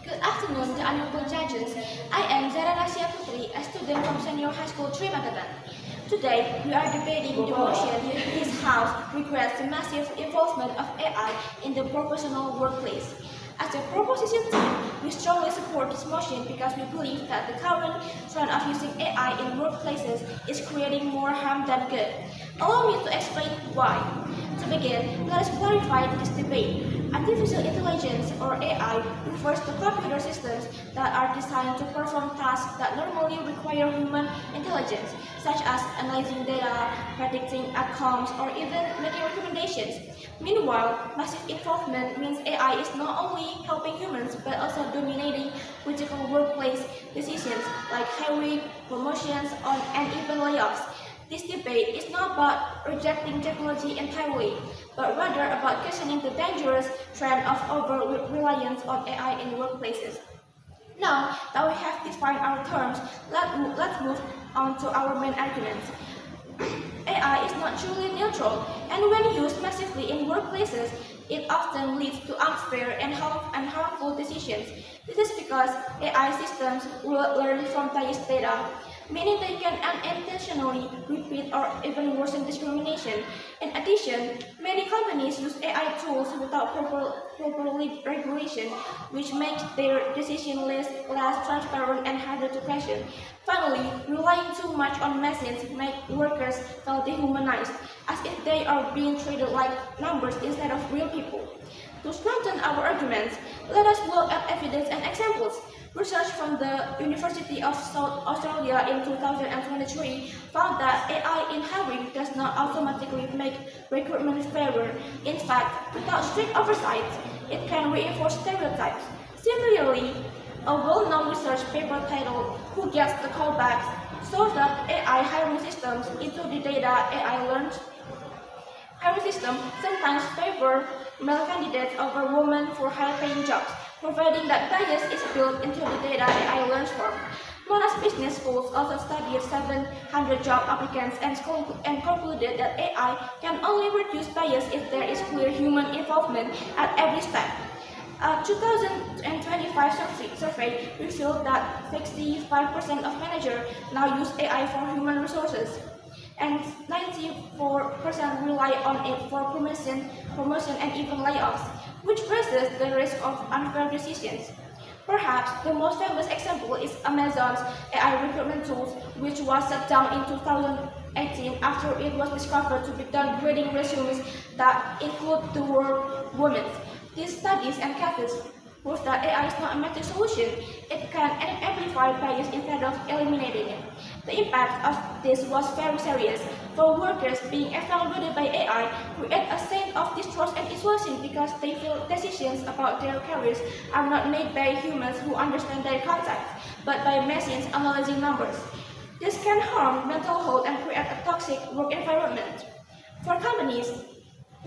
Good afternoon, the honorable judges. I am Zara Rasia Putri, a student from Senior High School Trimagatan. Today, we are debating the motion this House requests the massive involvement of AI in the professional workplace. As a proposition team, we strongly support this motion because we believe that the current trend of using AI in workplaces is creating more harm than good. Allow me to explain why. To begin, let us clarify this debate. Artificial intelligence, or AI, refers to computer systems that are designed to perform tasks that normally require human intelligence, such as analyzing data, predicting outcomes, or even making recommendations. Meanwhile, massive involvement means AI is not only helping humans but also dominating critical workplace decisions like hiring, promotions, and even layoffs. This debate is not about rejecting technology entirely, but rather about questioning the dangerous trend of over-reliance on AI in workplaces. Now that we have defined our terms, let's move on to our main arguments. AI is not truly neutral, and when used massively in workplaces, it often leads to unfair and harmful decisions. This is because AI systems learn from biased data, meaning they can unintentionally repeat or even worsen discrimination. In addition, many companies use AI tools without proper regulation, which makes their decisions less transparent and harder to question. Finally, relying too much on machines makes workers feel dehumanized, as if they are being treated like numbers instead of real people. To strengthen our arguments, let us look at evidence and examples. Research from the University of South Australia in 2023 found that AI in hiring does not automatically make recruitment fairer. In fact, without strict oversight, it can reinforce stereotypes. Similarly, a well-known research paper titled "Who Gets the Callbacks" shows that AI hiring systems into the data AI learned. Hiring systems sometimes favor male candidates over women for high-paying jobs, providing that bias is built into the data AI learns from. Monash Business Schools also studied 700 job applicants and concluded that AI can only reduce bias if there is clear human involvement at every step. A 2025 survey revealed that 65% of managers now use AI for human resources, and 94% rely on it for promotion and even layoffs, which raises the risk of unfair decisions. Perhaps the most famous example is Amazon's AI recruitment tools, which was shut down in 2018 after it was discovered to be downgrading resumes that include the word women. These studies and cases prove that AI is not a magic solution. It can amplify bias instead of eliminating it. The impact of this was very serious. For workers, being evaluated by AI create a sense of distrust and isolation because they feel decisions about their careers are not made by humans who understand their context, but by machines analyzing numbers. This can harm mental health and create a toxic work environment. For companies,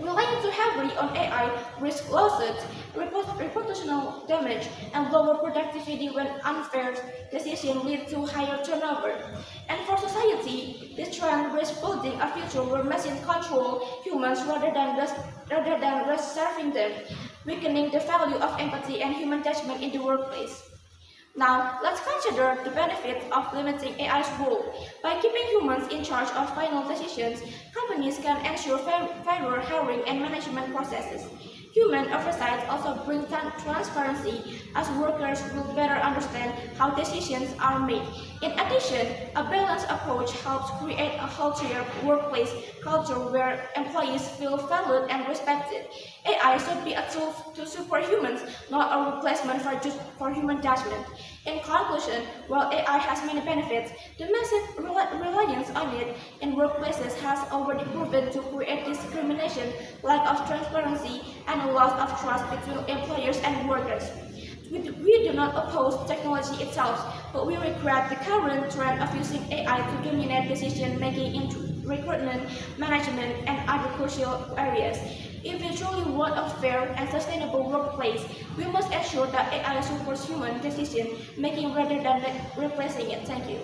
relying too heavily on AI risks lawsuits, reputational damage, and lower productivity when unfair decisions lead to higher turnover. And for society, this trend risks building a future where machines control humans rather than serving them, weakening the value of empathy and human judgment in the workplace. Now, let's consider the benefits of limiting AI's role. By keeping humans in charge of final decisions, companies can ensure fairer hiring and management processes. Human oversight also brings transparency, as workers will better understand how decisions are made. In addition, a balanced approach helps create a healthier workplace culture where employees feel valued and respected. AI should be a tool to support humans, not a replacement for human judgment. In conclusion, while AI has many benefits, the massive reliance on it in workplaces has already proven to create discrimination, lack of transparency, and a loss of trust between employers and workers. We do not oppose technology itself, but we regret the current trend of using AI to dominate decision-making in recruitment, management, and other crucial areas. If we truly want a fair and sustainable workplace, we must ensure that AI supports human decision-making rather than replacing it. Thank you.